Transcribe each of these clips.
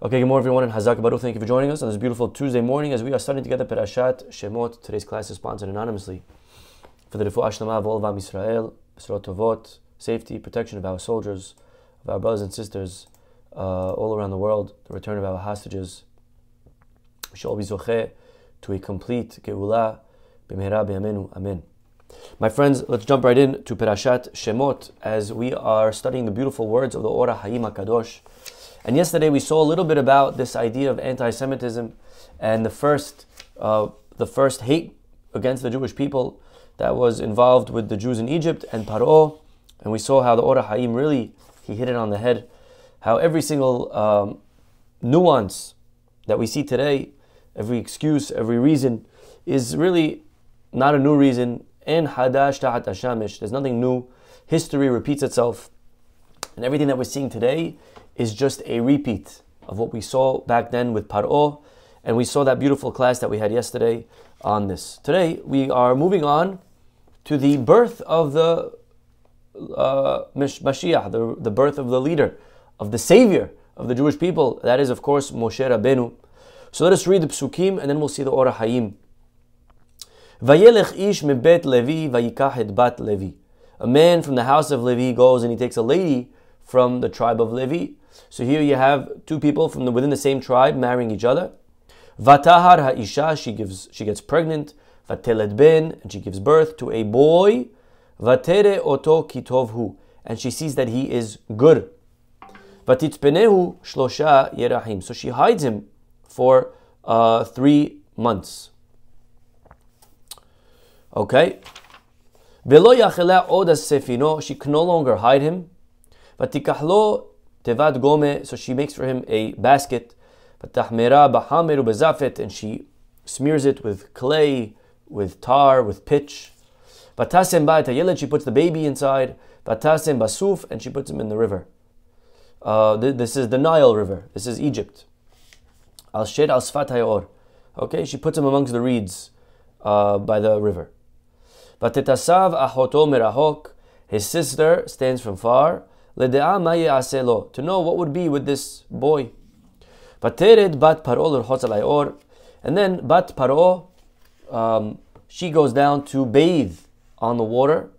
Okay, good morning everyone, and Hazak Baruch. Thank you for joining us on this beautiful Tuesday morning as we are studying together Perashat Shemot. Today's class is sponsored anonymously for the Refuah Shlema of all of Am Yisrael, B'sorot Tovot, safety, protection of our soldiers, of our brothers and sisters all around the world, the return of our hostages. We shall all be zocheh to a complete Geulah b'mehera b'yamenu. Amen. My friends, let's jump right in to Perashat Shemot as we are studying the beautiful words of the Ora Hayim HaKadosh. And yesterday we saw a little bit about this idea of anti-Semitism and the first hate against the Jewish people that was involved with the Jews in Egypt and Paro. And we saw how the Ora Hayim really, he hit it on the head. How every single nuance that we see today, every excuse, every reason, is really not a new reason. En hadash tahat hashamish. There's nothing new. History repeats itself. And everything that we're seeing today is just a repeat of what we saw back then with Paro, and we saw that beautiful class that we had yesterday on this. Today we are moving on to the birth of the Mashiach, the birth of the leader, of the savior of the Jewish people. That is, of course, Moshe Rabbeinu. So let us read the Psukim, and then we'll see the Ora Hayim. Vayelech ish mebet Levi vayikach et bat Levi. A man from the house of Levi goes and he takes a lady from the tribe of Levi. So here you have two people from within the same tribe marrying each other. Vatahar ha'isha, she gets pregnant. Vateled ben, and she gives birth to a boy. Vatere oto kitovhu, and she sees that he is good. Vatitpenehu shlosha yerahim, so she hides him for 3 months. Okay. Velo yachela od sefino, she can no longer hide him. Vatikahlo tevad gome, so she makes for him a basket. Vatahmera bahameru bezafet, and she smears it with clay, with tar, with pitch. Vatasem ba'et hayeled, she puts the baby inside. Vatasem basuf, and she puts him in the river. This is the Nile River. This is Egypt. Al shed al sfat hayor. Okay, she puts him amongst the reeds by the river. Vatetasav ahoto merahok, his sister stands from far. Lede'a ma ye'aseh lo, to know what would be with this boy. Vatered bat paro l'rchotz al hayor, and then bat paro, she goes down to bathe on the water.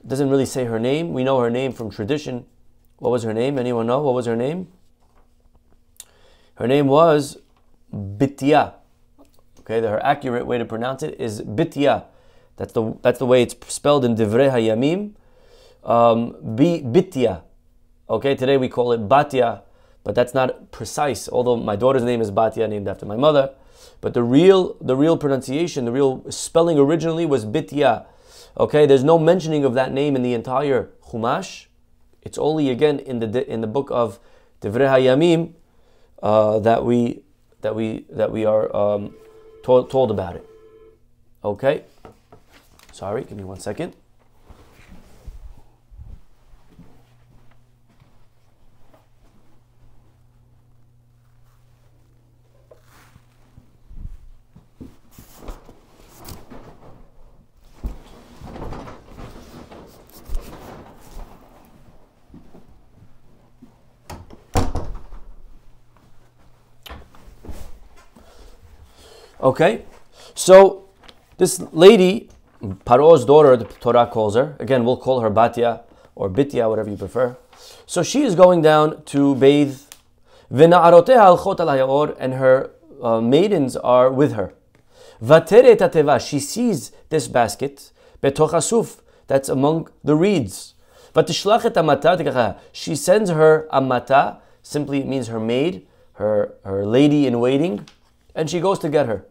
Doesn't really say her name. We know her name from tradition. What was her name? Anyone know? What was her name? Her name was Bitya. Okay, her accurate way to pronounce it is Bitya. That's the way it's spelled in Divrei Hayamim. Bitya. Okay, today we call it Batya, but that's not precise. Although my daughter's name is Batya, named after my mother, but the real pronunciation, the real spelling originally was Bitya. Okay, there's no mentioning of that name in the entire Chumash. It's only again in the book of Divrei Hayamim that we are told about it. Okay. Sorry, give me 1 second. Okay, so this lady, Paro's daughter, the Torah calls her. Again, we'll call her Batya or Bitya, whatever you prefer. So she is going down to bathe. V'na'aroteha alchot al hayor, and her maidens are with her. Vatere tateva, she sees this basket. Betoch asuf, that's among the reeds. Vatishlach et amata tikacha, she sends her amata, simply it means her maid, her lady in waiting, and she goes to get her.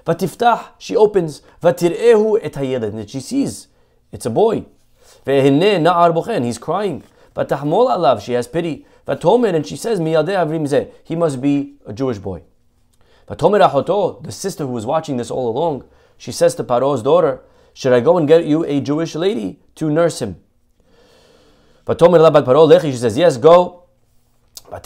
Vatiftah, she opens. Vatirehu et hayeled, and she sees it's a boy. Ve'hinne na'ar bochen, he's crying. Vatahmol alav, she has pity. Vatomer, and she says, miyadeh avrim zeh, he must be a Jewish boy. Vatomer achoto, the sister who was watching this all along, she says to Paro's daughter, should I go and get you a Jewish lady to nurse him? Vatomer labat Paro lechi, she says, yes, go. So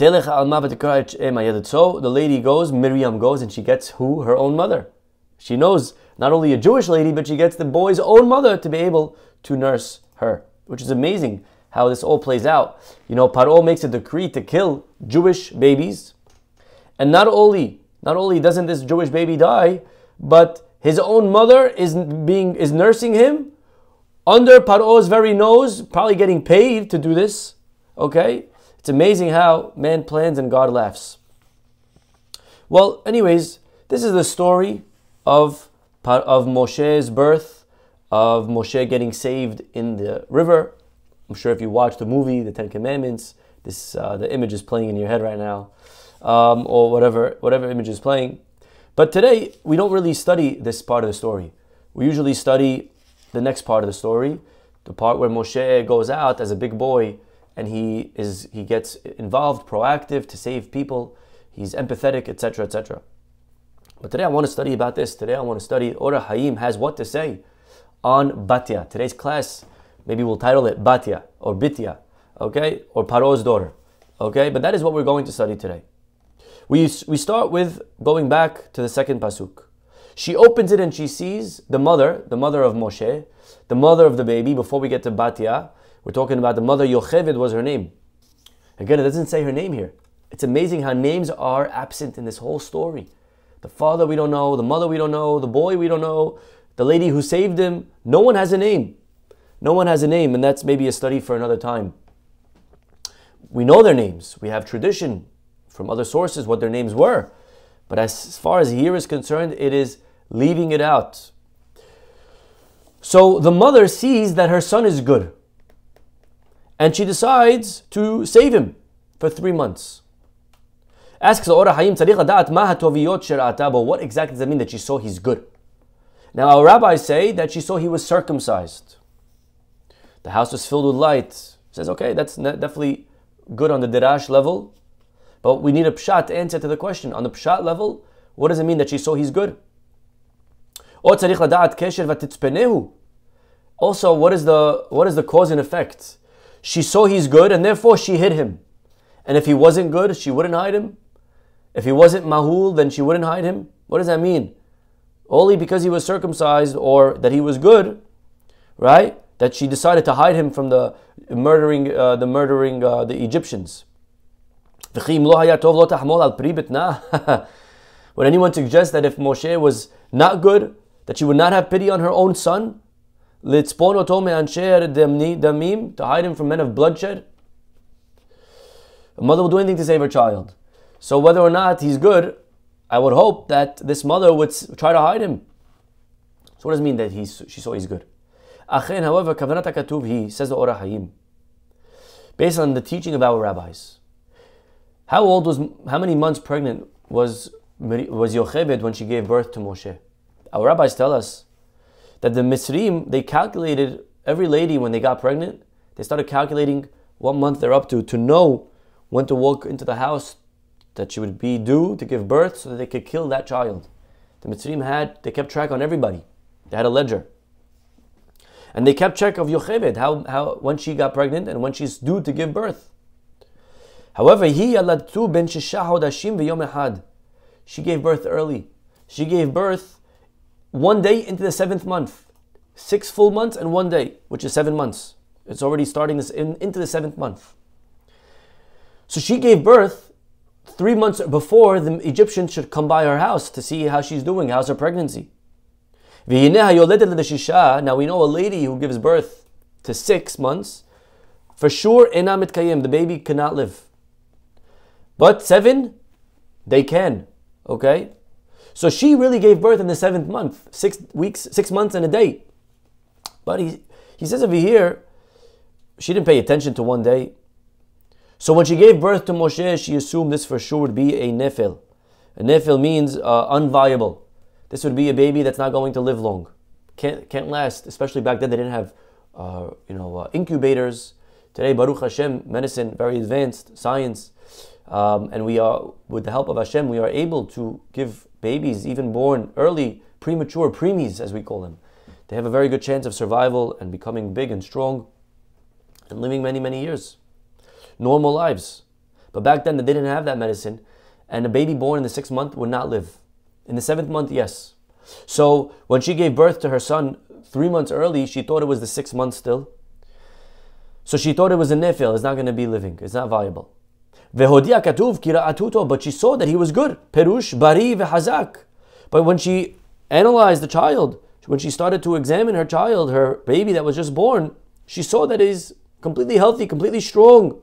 the lady goes, Miriam goes, and she gets who? Her own mother. She knows not only a Jewish lady, but she gets the boy's own mother to be able to nurse her, which is amazing how this all plays out. You know, Paro makes a decree to kill Jewish babies, And not only doesn't this Jewish baby die, but his own mother is nursing him under Paro's very nose, probably getting paid to do this. Okay? It's amazing how man plans and God laughs. Well, anyways, this is the story of Moshe's birth, of Moshe getting saved in the river. I'm sure if you watch the movie, The Ten Commandments, the image is playing in your head right now, or whatever image is playing. But today, we don't really study this part of the story. We usually study the next part of the story, the part where Moshe goes out as a big boy and he gets involved, proactive to save people. He's empathetic, etc., etc. But today I want to study about this. Today I want to study Ora Hayim has what to say on Bitya. Today's class, maybe we'll title it Bitya or Bitya, okay, or Paro's daughter, okay. But that is what we're going to study today. We start with going back to the second pasuk. She opens it and she sees the mother of Moshe, the mother of the baby. Before we get to Bitya, we're talking about the mother. Yocheved was her name. Again, it doesn't say her name here. It's amazing how names are absent in this whole story. The father we don't know, the mother we don't know, the boy we don't know, the lady who saved him. No one has a name. No one has a name, and that's maybe a study for another time. We know their names. We have tradition from other sources what their names were. But as far as here is concerned, it is leaving it out. So the mother sees that her son is good. And she decides to save him for 3 months. Asks the Ora Hayim, what exactly does that mean that she saw he's good? Now our rabbis say that she saw he was circumcised. The house was filled with light. Says, okay, that's definitely good on the dirash level. But we need a pshat to answer to the question. On the pshat level, what does it mean that she saw he's good? Also, what is the cause and effect? She saw he's good and therefore she hid him. And if he wasn't good, she wouldn't hide him. If he wasn't mahul, then she wouldn't hide him. What does that mean? Only because he was circumcised or that he was good, right? That she decided to hide him from the murdering the Egyptians. Would anyone suggest that if Moshe was not good, that she would not have pity on her own son? To hide him from men of bloodshed? A mother will do anything to save her child. So whether or not he's good, I would hope that this mother would try to hide him. So what does it mean that she saw he's good? However, kavanat hakatuv he says the Ora Hayim, based on the teaching of our rabbis. How many months pregnant was Yocheved when she gave birth to Moshe? Our rabbis tell us that the Misrim, they calculated every lady when they got pregnant, they started calculating what month they're up to know when to walk into the house that she would be due to give birth so that they could kill that child. The Mitzrim they kept track on everybody. They had a ledger. And they kept track of Yocheved, how when she got pregnant and when she's due to give birth. However, she gave birth early. She gave birth 1 day into the 7th month. 6 full months and 1 day, which is 7 months. It's already starting into the 7th month. So she gave birth 3 months before the Egyptians should come by her house to see how she's doing, how's her pregnancy. Now we know a lady who gives birth to 6 months, for sure, the baby cannot live. But 7, they can. Okay? So she really gave birth in the 7th month, 6 weeks, 6 months and a day. But he says over here, she didn't pay attention to 1 day. So when she gave birth to Moshe, she assumed this for sure would be a nefil. A nefil means unviable. This would be a baby that's not going to live long. Can't last, especially back then they didn't have incubators. Today, Baruch Hashem, medicine, very advanced, science. And we are, with the help of Hashem, we are able to give babies even born early, premature, preemies as we call them. They have a very good chance of survival and becoming big and strong and living many, many years. Normal lives. But back then they didn't have that medicine, and a baby born in the 6th month would not live. In the 7th month, yes. So when she gave birth to her son 3 months early, she thought it was the 6th month still. So she thought it was a nefil, it's not going to be living, it's not viable. Vehodia katuv kira'atuto, but she saw that he was good. Perush bari vehazak. But when she analyzed the child, when she started to examine her child, her baby that was just born, she saw that he's completely healthy, completely strong.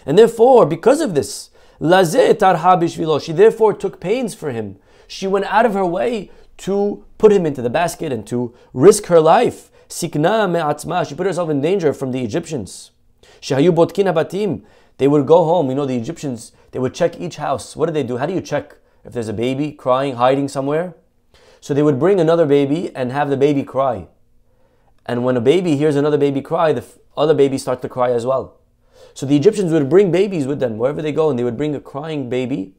And therefore, because of this, she therefore took pains for him. She went out of her way to put him into the basket and to risk her life. She put herself in danger from the Egyptians. They would go home. The Egyptians, they would check each house. What do they do? How do you check if there's a baby crying, hiding somewhere? So they would bring another baby and have the baby cry. And when a baby hears another baby cry, the other baby starts to cry as well. So the Egyptians would bring babies with them wherever they go, and they would bring a crying baby.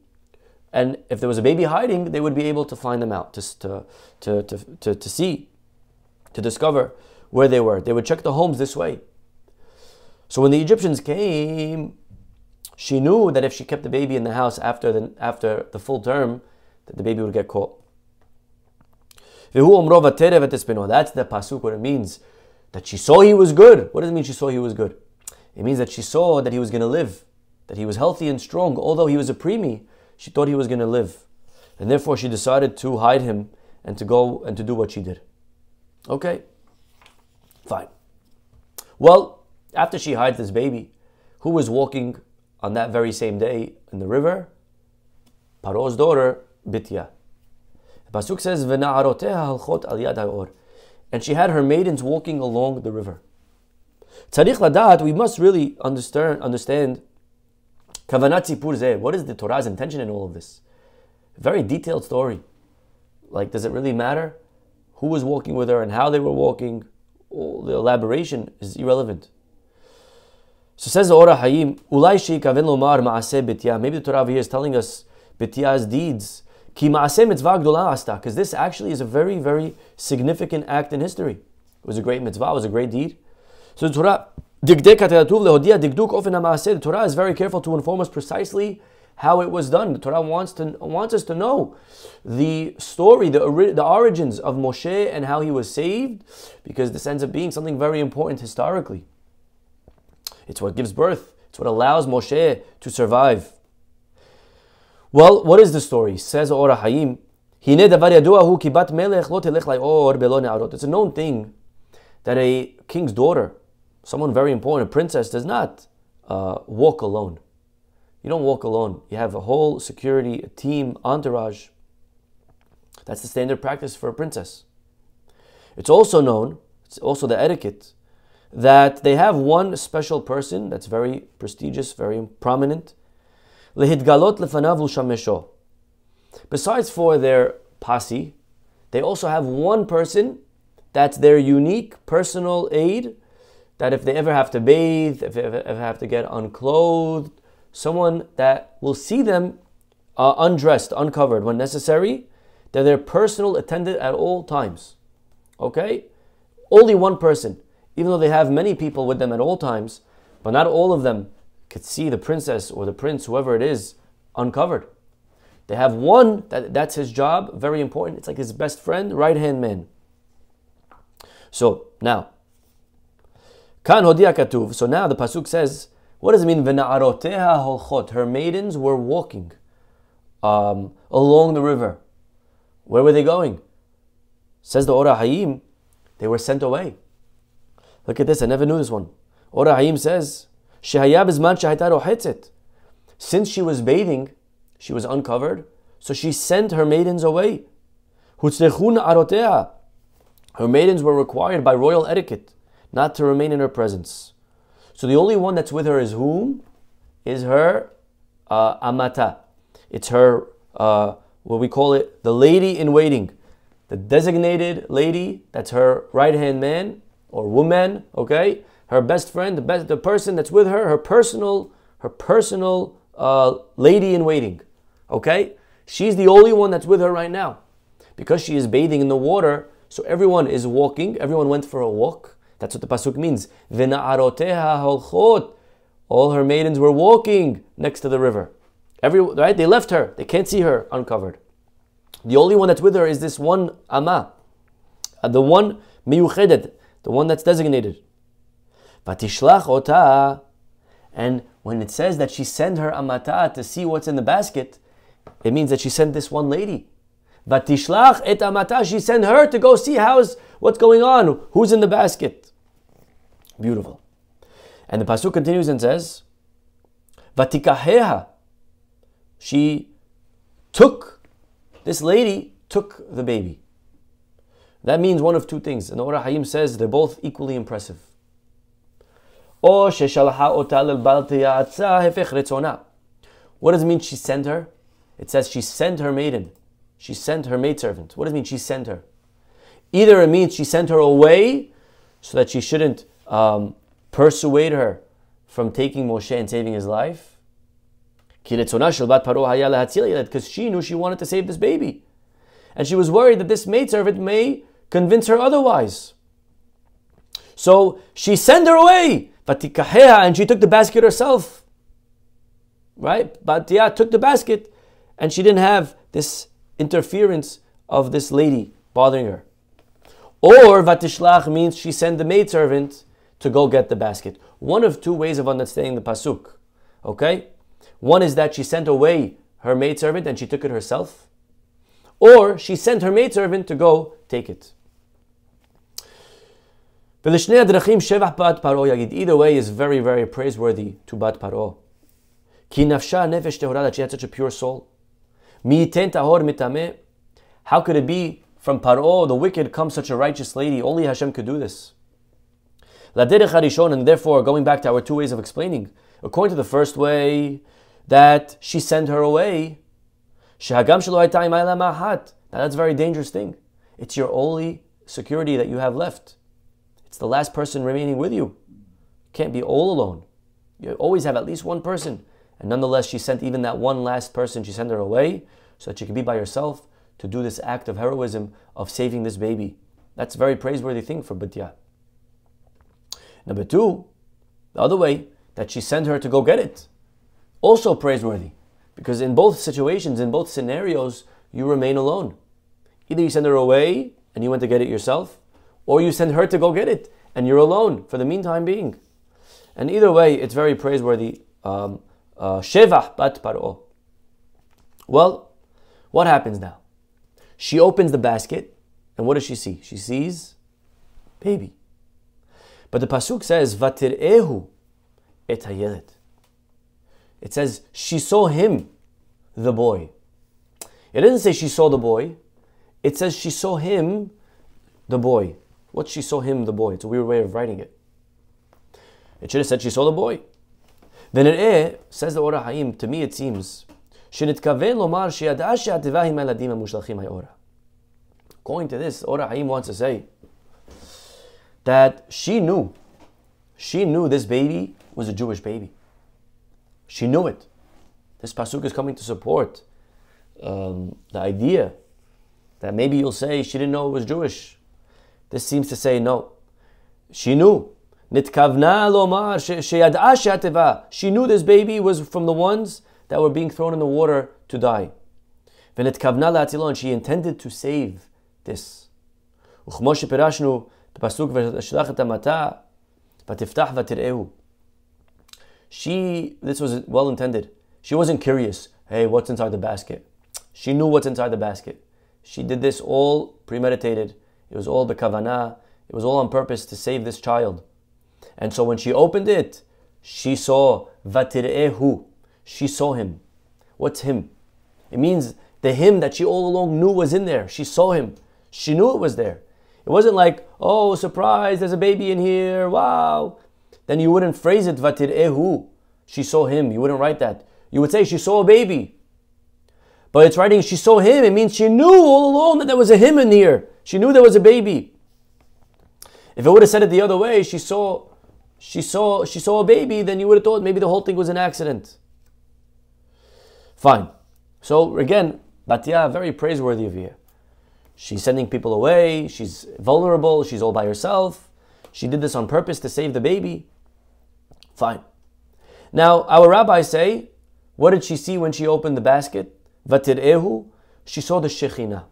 And if there was a baby hiding, they would be able to find them out, to see, to discover where they were. They would check the homes this way. So when the Egyptians came, she knew that if she kept the baby in the house after the full term, that the baby would get caught. That's the pasuk, what it means. That she saw he was good. What does it mean she saw he was good? It means that she saw that he was going to live, that he was healthy and strong. Although he was a preemie, she thought he was going to live. And therefore she decided to hide him and to go and to do what she did. Okay, fine. Well, after she hides this baby, who was walking on that very same day in the river? Paro's daughter, Bitya. The pasuk says, "V'na'aroteha halchot al yad ha'or," and she had her maidens walking along the river. Tzarich ladat, we must really understand kavanat sipur zeh. What is the Torah's intention in all of this? Very detailed story. Like, does it really matter who was walking with her and how they were walking? All the elaboration is irrelevant. So says the Ora Hayim, Ulai sheikaven lomar ma'aseh Bitya. Maybe the Torah over here is telling us Bitya's deeds. Ki ma'aseh mitzvah gdola asta. Because this actually is a very, very significant act in history. It was a great mitzvah, it was a great deed. So the Torah, the Torah is very careful to inform us precisely how it was done. The Torah wants us to know the story, the origins of Moshe and how he was saved, because this ends up being something very important historically. It's what gives birth. It's what allows Moshe to survive. Well, what is the story? Says Ora Hayim, it's a known thing that a king's daughter, someone very important, a princess, does not walk alone. You don't walk alone. You have a whole security, a team, entourage. That's the standard practice for a princess. It's also known, it's also the etiquette, that they have one special person that's very prestigious, very prominent. Lehidgalot lefanav u'shamesho. Besides for their posse, they also have one person that's their unique personal aid, that if they ever have to bathe, if they ever have to get unclothed, someone that will see them undressed, uncovered when necessary, they're their personal attendant at all times. Okay? Only one person. Even though they have many people with them at all times, but not all of them could see the princess or the prince, whoever it is, uncovered. They have one, that's his job, very important. It's like his best friend, right-hand man. So now, Kan hodia katuv. So now the pasuk says, what does it mean? V'na'aroteha holchot. Her maidens were walking along the river. Where were they going? Says the Ora Hayim, they were sent away. Look at this, I never knew this one. Ora Hayim says, Shehaya bizman shehayta rochetzet. Since she was bathing, she was uncovered, so she sent her maidens away. Hutzlechu na'aroteha. Her maidens were required by royal etiquette not to remain in her presence. So the only one that's with her is whom? Is her amata. It's her, what we call it, the lady in waiting. The designated lady, that's her right-hand man or woman, okay? Her best friend, the person that's with her, her personal lady in waiting, okay? She's the only one that's with her right now. Because she is bathing in the water, so everyone is walking, everyone went for a walk. That's what the pasuk means. V'na'aroteha holchot. All her maidens were walking next to the river. Right? They left her. They can't see her uncovered. The only one that's with her is this one ama. The one miyuchedet. The one that's designated. Vatishlach ota. And when it says that she sent her amata to see what's in the basket, it means that she sent this one lady. Vatishlach et amata, she sent her to go see what's going on, who's in the basket. Beautiful. And the pasuk continues and says, Vatikaheha, this lady took the baby. That means one of two things. And the Ora Hayim says they're both equally impressive. What does it mean she sent her? It says she sent her maiden. She sent her maidservant. What does it mean she sent her? Either it means she sent her away so that she shouldn't persuade her from taking Moshe and saving his life. Because she knew she wanted to save this baby. And she was worried that this maidservant may convince her otherwise. So she sent her away. And she took the basket herself. Right? Bitya took the basket and she didn't have this interference of this lady bothering her. Or Vatishlach means she sent the maidservant to go get the basket. One of two ways of understanding the pasuk. Okay? One is that she sent away her maidservant and she took it herself. Or she sent her maidservant to go take it. Either way is very, very praiseworthy to Bat Paro. Ki nafsha nefesh tehora, that she had such a pure soul. Mi'iten tahor mitameh. How could it be from Paro, the wicked, comes such a righteous lady? Only Hashem could do this. Laderech harishon, and therefore, going back to our two ways of explaining, according to the first way, that she sent her away, shehagam shelo hayta imayla ma'hat. Now that's a very dangerous thing. It's your only security that you have left. It's the last person remaining with you. You can't be all alone. You always have at least one person. And nonetheless, she sent even that one last person, she sent her away so that she could be by herself to do this act of heroism of saving this baby. That's a very praiseworthy thing for Bitya. Number two, the other way, that she sent her to go get it. Also praiseworthy. Because in both situations, in both scenarios, you remain alone. Either you send her away and you went to get it yourself, or you send her to go get it and you're alone for the meantime being. And either way, it's very praiseworthy. Shevach bat Paro. Well, what happens now? She opens the basket, and what does she see? She sees baby. But the pasuk says, Vatir'ehu et hayelet. It says, she saw him, the boy. It doesn't say she saw the boy. It says she saw him, the boy. What she saw him, the boy? It's a weird way of writing it. It should have said she saw the boy. Then it says the Ora Hayim, to me it seems, according to this, Ora Hayim wants to say that she knew this baby was a Jewish baby. She knew it. This pasuk is coming to support the idea that maybe you'll say she didn't know it was Jewish. This seems to say no. She knew. She knew this baby was from the ones that were being thrown in the water to die. And she intended to save this. This was well intended. She wasn't curious. Hey, what's inside the basket? She knew what's inside the basket. She did this all premeditated. It was all b'kavanah. It was all on purpose to save this child. And so when she opened it, she saw Vatir'ehu. She saw him. What's him? It means the him that she all along knew was in there. She saw him. She knew it was there. It wasn't like, oh, surprise, there's a baby in here. Wow. Then you wouldn't phrase it Vatir'ehu. She saw him. You wouldn't write that. You would say she saw a baby. But it's writing she saw him. It means she knew all along that there was a him in here. She knew there was a baby. If it would have said it the other way, she saw a baby, then you would have thought maybe the whole thing was an accident. Fine. So again, Bitya, very praiseworthy of here. She's sending people away. She's vulnerable. She's all by herself. She did this on purpose to save the baby. Fine. Now, our rabbis say, what did she see when she opened the basket? Vatir'ehu. She saw the Shekhinah.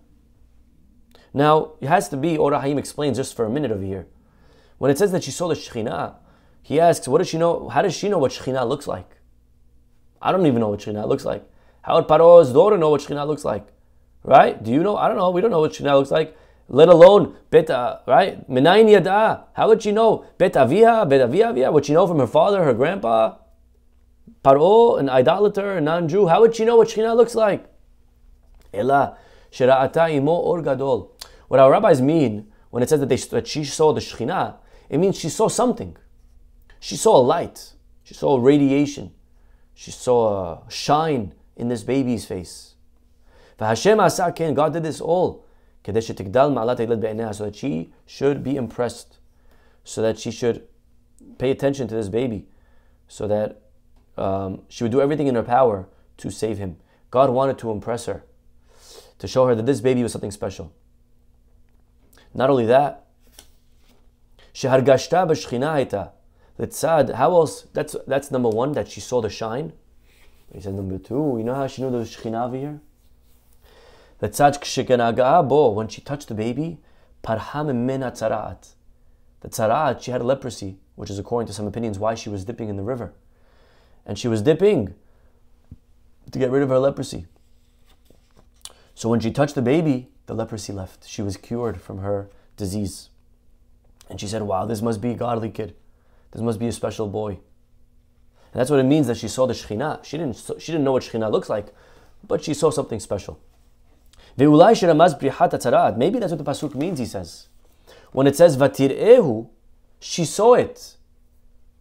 Now, it has to be, Ora Hayim explains just for a minute over here. When it says that she saw the Shekhinah, he asks, what does she know? How does she know what Shekhinah looks like? I don't even know what Shekhinah looks like. How would Paro's daughter know what Shekhinah looks like? Right? Do you know? I don't know. We don't know what Shekhinah looks like. Let alone Beta, right? Minayin yada. How would she know? Beta avia. Would she know from her father, her grandpa? Paro, an idolater, a non-Jew. How would she know what Shekhinah looks like? Ela shira'ata imo or gadol. What our rabbis mean when it says that she saw the Shekhinah, it means she saw something. She saw a light. She saw a radiation. She saw a shine in this baby's face. God did this all so that she should be impressed, so that she should pay attention to this baby, so that she would do everything in her power to save him. God wanted to impress her, to show her that this baby was something special. Not only that, how else? That's number one, that she saw the shine. He said number two, you know how she knew there was Shekhinah over here? When she touched the baby, the tzara'at, she had leprosy, which is according to some opinions why she was dipping in the river. And she was dipping to get rid of her leprosy. So when she touched the baby, the leprosy left. She was cured from her disease. And she said, wow, this must be a godly kid. This must be a special boy. And that's what it means that she saw the Shekhinah. She didn't know what Shekhinah looks like, but she saw something special. Maybe that's what the pasuk means, he says. When it says Vatir'ehu, she saw it.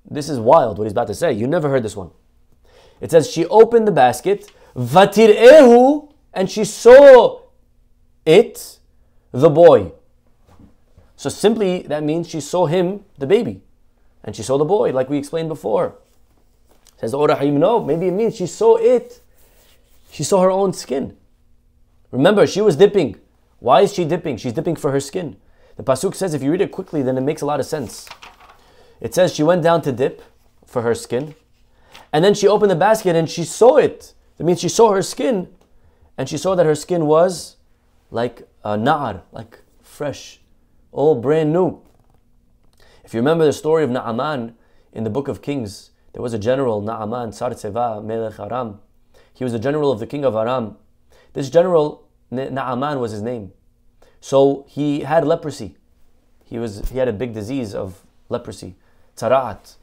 This is wild what he's about to say. You never heard this one. It says she opened the basket, Vatir'ehu, and she saw it, the boy. So simply that means she saw him, the baby. And she saw the boy, like we explained before. Says the Orah Hayim, no, maybe it means she saw it. She saw her own skin. Remember, she was dipping. Why is she dipping? She's dipping for her skin. The pasuk says, if you read it quickly, then it makes a lot of sense. It says she went down to dip for her skin, and then she opened the basket and she saw it. That means she saw her skin, and she saw that her skin was like a na'ar, like fresh, all brand new. If you remember the story of Naaman in the book of Kings, there was a general, Naaman, Sar Tseva, Melech Aram. He was the general of the king of Aram. This general, Naaman was his name. So he had leprosy. He had a big disease of leprosy, tzara'at.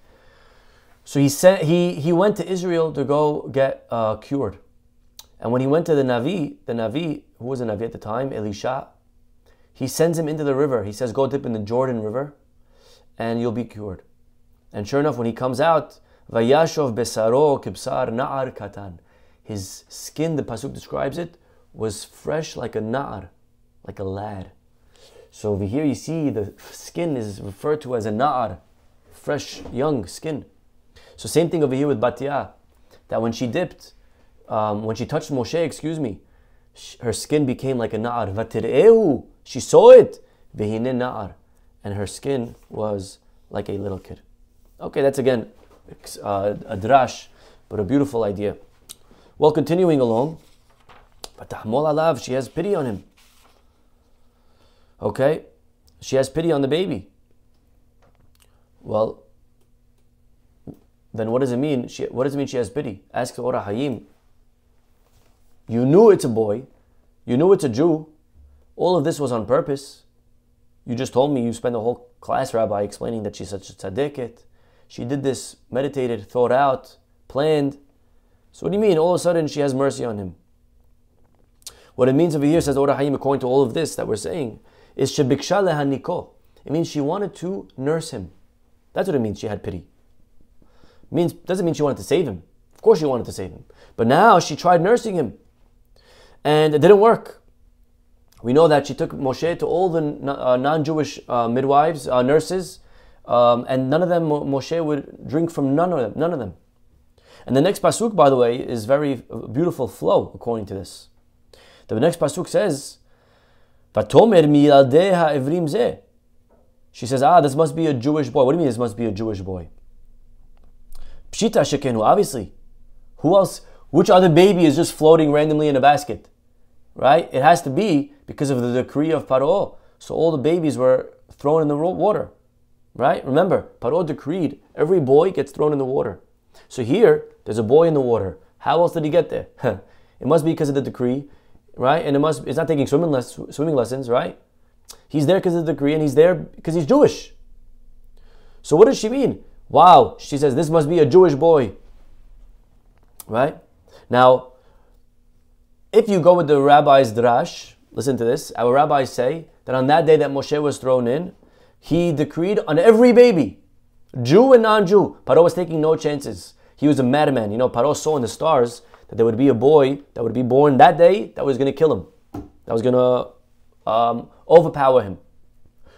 So he went to Israel to go get cured. And when he went to the Navi, who was a Navi at the time, Elisha, he sends him into the river. He says, go dip in the Jordan River and you'll be cured. And sure enough, when he comes out, Vayashov besaro kibsar na'ar katan. His skin, the pasuk describes it, was fresh like a na'ar, like a lad. So over here you see the skin is referred to as a na'ar, fresh, young skin. So same thing over here with Bitya, that when she dipped, when she touched Moshe, her skin became like a na'ar. Vatir'ehu, she saw it. Vehine na'ar, and her skin was like a little kid. Okay, that's again a drash, but a beautiful idea. Well, continuing along, Fatahmol alav, she has pity on him. Okay, she has pity on the baby. Well, then what does it mean? What does it mean she has pity? Ask the Orah Hayim. You knew it's a boy. You knew it's a Jew. All of this was on purpose. You just told me you spent the whole class, Rabbi, explaining that she's such a tzaddiket. She did this, meditated, thought out, planned. So what do you mean? All of a sudden she has mercy on him. What it means over here, says Orah Hayim, according to all of this that we're saying, is shebiksha lehaniko. It means she wanted to nurse him. That's what it means, she had pity. Doesn't mean she wanted to save him. Of course she wanted to save him. But now she tried nursing him. And it didn't work. We know that she took Moshe to all the non-Jewish midwives, nurses, and none of them, Moshe would drink from none of them. And the next pasuk, by the way, is very beautiful flow according to this. The next pasuk says, "Vatomer miyadeha evrim zeh." She says, this must be a Jewish boy. What do you mean this must be a Jewish boy? Pshita shekenu, obviously. Who else? Which other baby is just floating randomly in a basket? Right? It has to be because of the decree of Paro. So all the babies were thrown in the water. Right? Remember, Paro decreed every boy gets thrown in the water. So here, there's a boy in the water. How else did he get there? It must be because of the decree, right? And it's not taking swimming lessons, right? He's there because of the decree, and he's there because he's Jewish. So what does she mean? Wow, she says, this must be a Jewish boy. Right? Now, if you go with the rabbi's drash, listen to this, our rabbis say that on that day that Moshe was thrown in, he decreed on every baby, Jew and non-Jew. Paro was taking no chances. He was a madman. Paro saw in the stars that there would be a boy that would be born that day that was going to kill him. That was going to overpower him.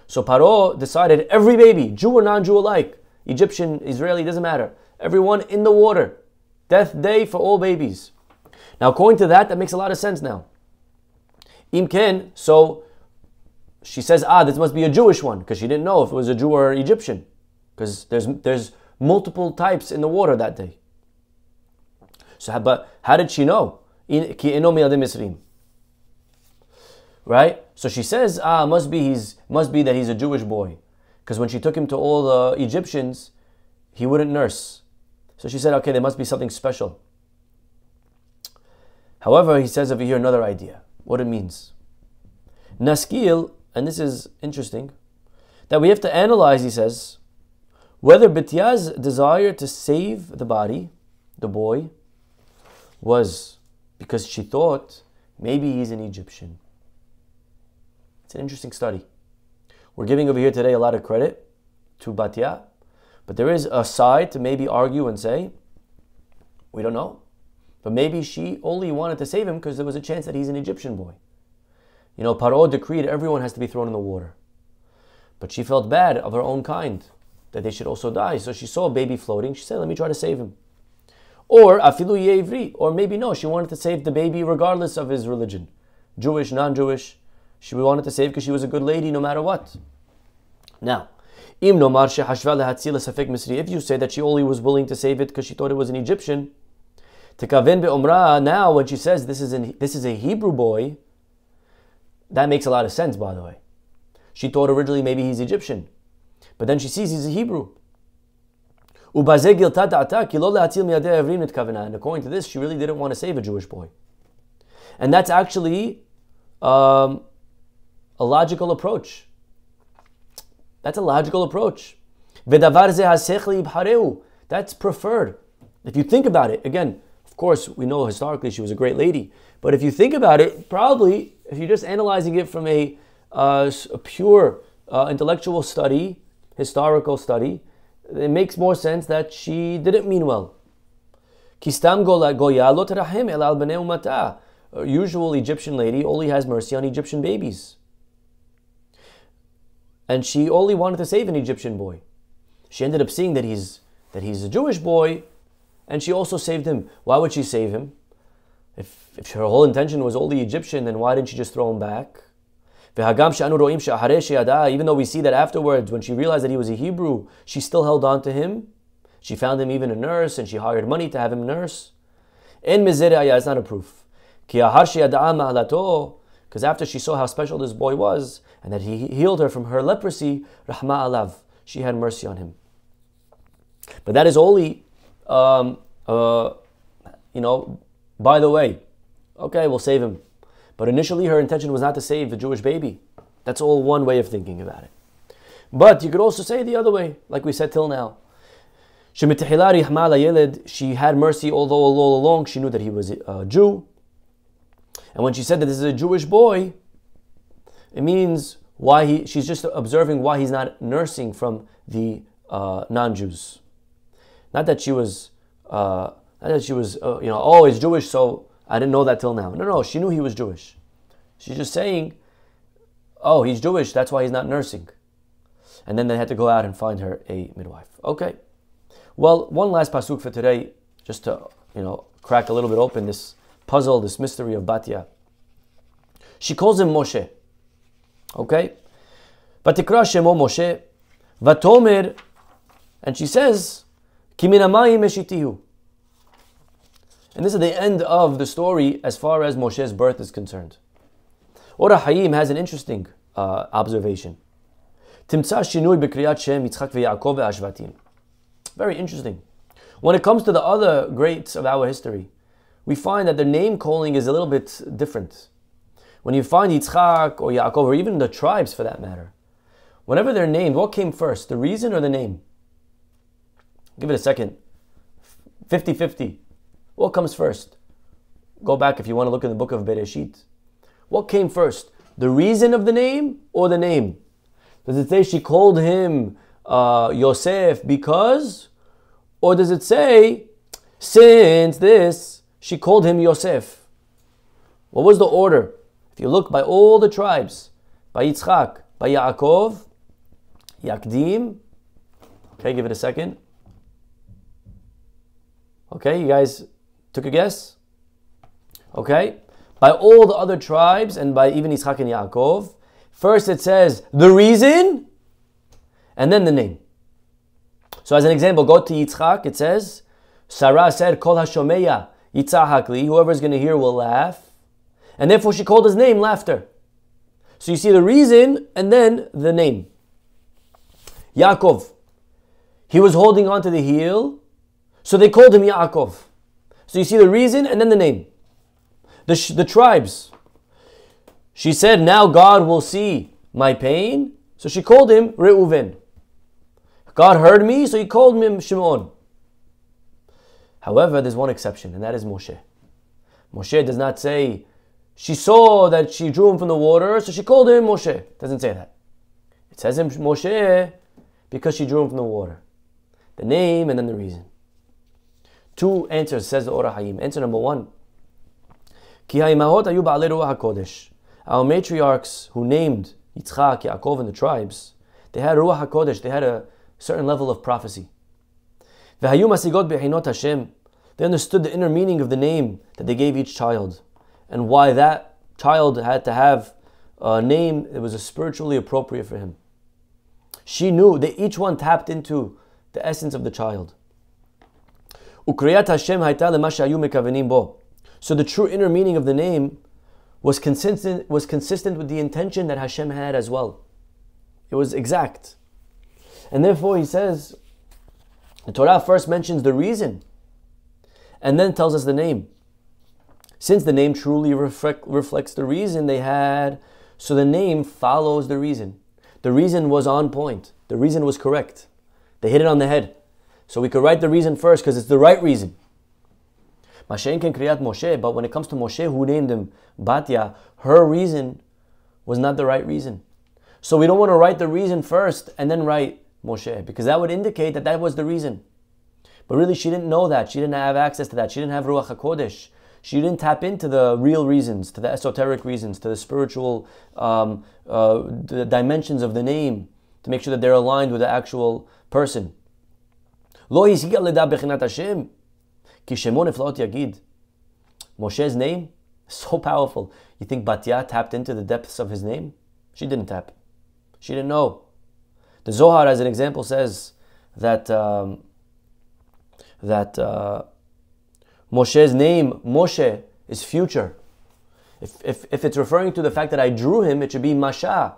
So Paro decided every baby, Jew or non-Jew alike, Egyptian, Israeli, doesn't matter, everyone in the water. Death day for all babies. Now, according to that makes a lot of sense now. Imken, so she says, this must be a Jewish one, because she didn't know if it was a Jew or Egyptian, because there's multiple types in the water that day. So, but how did she know? Right? So she says, must be that he's a Jewish boy, because when she took him to all the Egyptians, he wouldn't nurse. So she said, okay, there must be something special. However, he says over here another idea, what it means. Naskil, and this is interesting, that we have to analyze, he says, whether Bitya's desire to save the body, the boy, was because she thought maybe he's an Egyptian. It's an interesting study. We're giving over here today a lot of credit to Bitya, but there is a side to maybe argue and say, we don't know, but maybe she only wanted to save him because there was a chance that he's an Egyptian boy. Paro decreed everyone has to be thrown in the water. But she felt bad of her own kind, that they should also die. So she saw a baby floating. She said, let me try to save him. Or afilu yevri, or maybe no, she wanted to save the baby regardless of his religion. Jewish, non-Jewish. She wanted to save because she was a good lady no matter what. Now, if you say that she only was willing to save it because she thought it was an Egyptian, now when she says this is a Hebrew boy, that makes a lot of sense, by the way. She thought originally maybe he's Egyptian, but then she sees he's a Hebrew. And according to this, she really didn't want to save a Jewish boy. And that's actually a logical approach. That's a logical approach. That's preferred. If you think about it, again, of course, we know historically she was a great lady, but if you think about it, probably, if you're just analyzing it from a pure intellectual study, historical study, it makes more sense that she didn't mean well. A usual Egyptian lady only has mercy on Egyptian babies. And she only wanted to save an Egyptian boy. She ended up seeing that he's a Jewish boy, and she also saved him. Why would she save him? If her whole intention was only Egyptian, then why didn't she just throw him back? Even though we see that afterwards, when she realized that he was a Hebrew, she still held on to him. She found him even a nurse, and she hired money to have him nurse. It's not a proof. Because after she saw how special this boy was, and that he healed her from her leprosy, Rahma alav, she had mercy on him. But that is only, by the way, okay, we'll save him. But initially her intention was not to save the Jewish baby. That's all one way of thinking about it. But you could also say the other way, like we said till now. She had mercy, although all along she knew that he was a Jew. And when she said that this is a Jewish boy, it means she's just observing why he's not nursing from the non-Jews. Not that she was, he's Jewish, so I didn't know that till now. No, she knew he was Jewish. She's just saying, oh, he's Jewish, that's why he's not nursing. And then they had to go out and find her a midwife. Okay. Well, one last pasuk for today, just to, crack a little bit open this puzzle, this mystery of Bitya. She calls him Moshe. Okay? Vatikra shemo Moshe, vatomer, and she says, Ki min hamayim eshitihu. And this is the end of the story as far as Moshe's birth is concerned. Ora Hayim has an interesting observation. Timtza shinui b'kriyat Shem Yitzchak v'Yaakov ve'ashvatim. Very interesting. When it comes to the other greats of our history, we find that their name calling is a little bit different. When you find Yitzchak or Yaakov, or even the tribes for that matter, whenever they're named, what came first, the reason or the name? Give it a second. 50-50. What comes first? Go back if you want to look in the book of Bereshit. What came first? The reason of the name or the name? Does it say she called him Yosef because? Or does it say, since this, she called him Yosef? What was the order? If you look by all the tribes, by Yitzchak, by Yaakov, Yakdim. Okay, give it a second. Okay, you guys took a guess? Okay, by all the other tribes and by even Yitzchak and Yaakov, first it says the reason and then the name. So as an example, go to Yitzchak, it says, Sarah said, Kol HaShomeya Yitzhak li, whoever is going to hear will laugh. And therefore she called his name laughter. So you see the reason and then the name. Yaakov, he was holding on to the heel, so they called him Yaakov. So you see the reason and then the name. The tribes, she said, now God will see my pain, so she called him Reuven. God heard me, so he called him Shemot. However, there's one exception, and that is Moshe. Moshe does not say, she saw that she drew him from the water, so she called him Moshe. It doesn't say that. It says him Moshe because she drew him from the water. The name and then the reason. Two answers, says the Or HaHayim. Answer number one. Ki ha'imahot hayu ba'alei ruach HaKodesh. Our matriarchs who named Yitzchak, Yaakov, and the tribes, they had ruach HaKodesh, they had a certain level of prophecy. V'hayu masigot be'chinot Hashem. They understood the inner meaning of the name that they gave each child, and why that child had to have a name that was spiritually appropriate for him. She knew that each one tapped into the essence of the child. Ukriyat Hashem hayta lema shehayu mekavenim bo. So the true inner meaning of the name was consistent with the intention that Hashem had as well. It was exact. And therefore he says, the Torah first mentions the reason and then tells us the name. Since the name truly reflects the reason they had, so the name follows the reason. The reason was on point. The reason was correct. They hit it on the head. So we could write the reason first because it's the right reason. Mashen can kriyat Moshe, but when it comes to Moshe, who named him Bitya, her reason was not the right reason. So we don't want to write the reason first and then write Moshe, because that would indicate that that was the reason. But really she didn't know that. She didn't have access to that. She didn't have Ruach HaKodesh. She didn't tap into the real reasons, to the esoteric reasons, to the spiritual the dimensions of the name, to make sure that they're aligned with the actual person. Lo hisiga leda bechinat Hashem, ki shemo neflaot yagid. Moshe's name, so powerful. You think Bitya tapped into the depths of his name? She didn't tap. She didn't know. The Zohar, as an example, says that Moshe's name, Moshe, is future. If it's referring to the fact that I drew him, it should be Masha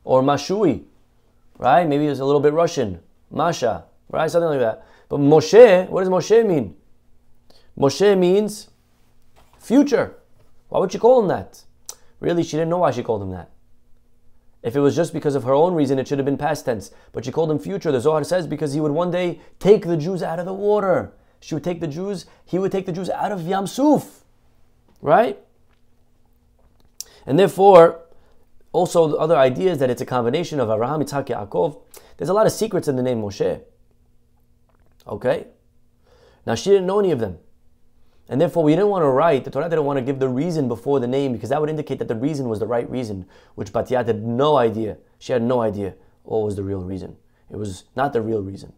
or Mashui, right? Maybe it's a little bit Russian, Masha, right? Something like that. But Moshe, what does Moshe mean? Moshe means future. Why would she call him that? Really, she didn't know why she called him that. If it was just because of her own reason, it should have been past tense. But she called him future. The Zohar says because he would one day take the Jews out of the water. He would take the Jews out of Yam Suf. Right? And therefore, also the other idea is that it's a combination of Abraham, Yitzhak, Yaakov. There's a lot of secrets in the name Moshe. Okay? Now she didn't know any of them. And therefore we didn't want to write, the Torah didn't want to give the reason before the name, because that would indicate that the reason was the right reason, which Bitya had no idea. She had no idea what was the real reason. It was not the real reason.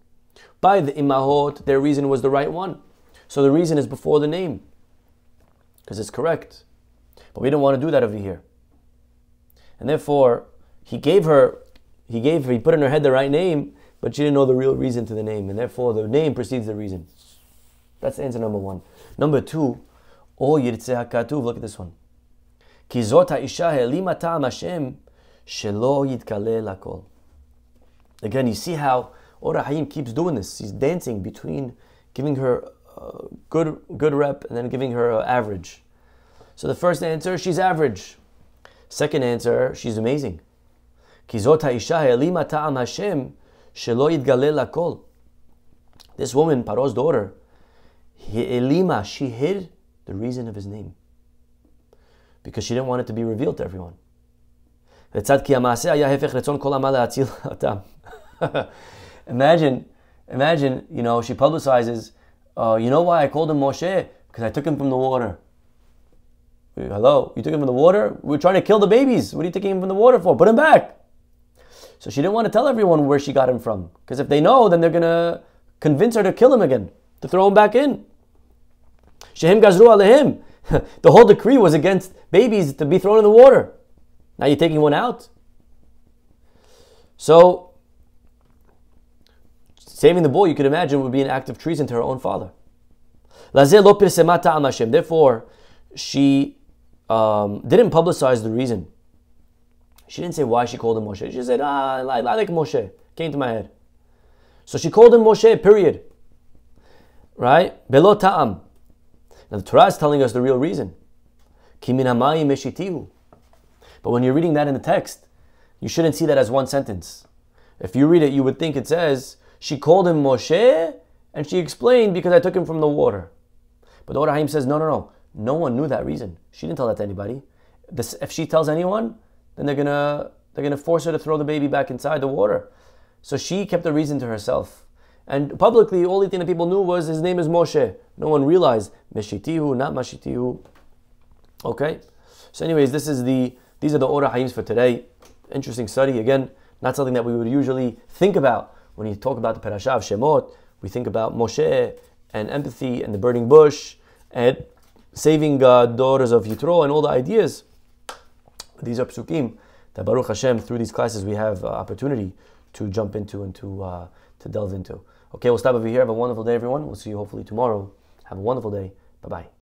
By the imahot, their reason was the right one. So the reason is before the name, because it's correct. But we didn't want to do that over here. And therefore, he put in her head the right name, but she didn't know the real reason to the name. And therefore, the name precedes the reason. That's answer number one. Number two, O Yirtzeh HaKatuv, look at this one. Ki zot ha'isha ha'elima ta'am Hashem shelo yitkaleh lakol. Again, you see how Or HaHayim keeps doing this. He's dancing between giving her good rep, and then giving her average. So the first answer, she's average. Second answer, she's amazing. This woman, Paro's daughter, she hid the reason of his name because she didn't want it to be revealed to everyone. Imagine, she publicizes, you know why I called him Moshe? Because I took him from the water. Hello, you took him from the water? We're trying to kill the babies. What are you taking him from the water for? Put him back. So she didn't want to tell everyone where she got him from. Because if they know, then they're going to convince her to kill him again, to throw him back in. Shehem gazru alehim. The whole decree was against babies to be thrown in the water. Now you're taking one out. So, saving the boy, you could imagine, would be an act of treason to her own father. Therefore, she didn't publicize the reason. She didn't say why she called him Moshe. She said, I like Moshe. Came to my head. So she called him Moshe, period. Right? Belo ta'am. Now the Torah is telling us the real reason. Ki min hamayim meshitihu. But when you're reading that in the text, you shouldn't see that as one sentence. If you read it, you would think it says, she called him Moshe, and she explained because I took him from the water. But the Or HaHaim says, no. No one knew that reason. She didn't tell that to anybody. If she tells anyone, then they're gonna force her to throw the baby back inside the water. So she kept the reason to herself. And publicly, the only thing that people knew was his name is Moshe. No one realized Meshitihu, not Mashitihu. Okay? So anyways, these are the Or HaHaims for today. Interesting study. Again, not something that we would usually think about when you talk about the Parashah of Shemot. We think about Moshe and empathy and the burning bush and saving daughters of Yitro and all the ideas. These are psukim that Baruch Hashem, through these classes, we have opportunity to jump into and to delve into. Okay, we'll stop over here. Have a wonderful day, everyone. We'll see you hopefully tomorrow. Have a wonderful day. Bye-bye.